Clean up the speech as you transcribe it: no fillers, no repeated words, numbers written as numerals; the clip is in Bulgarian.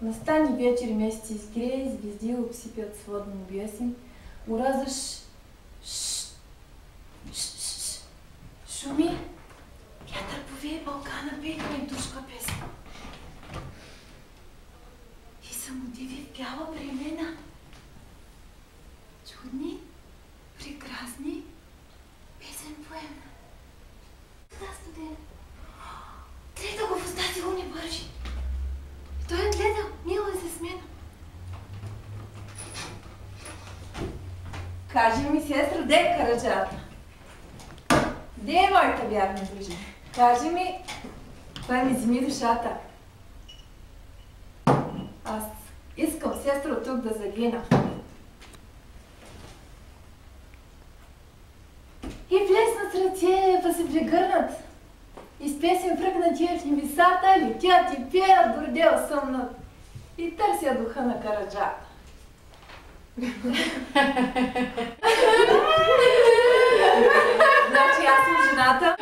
Настани вечер, месец изгрее, звезди обсипят сводно бесен, ураза шуми, вятър повее Балкана, пейка ми душка песен. И съм удиви в бяла времена. Чудни, прекрасни, песен поема. Да, студен. Трета го в устати го не бържи. И той гледа, мило се смена. Кажи ми, сестро, де е Караджата? Де е моята вярна дружина? Кажи ми, това ми вземи душата. Аз искам, сестро, тук да загина. И плеснат с ръце, па се прегърнат. И с песен пръгнат в небесата, летят и пеят, дордел съмнат. И търся духа на Караджата. Значи аз съм жената,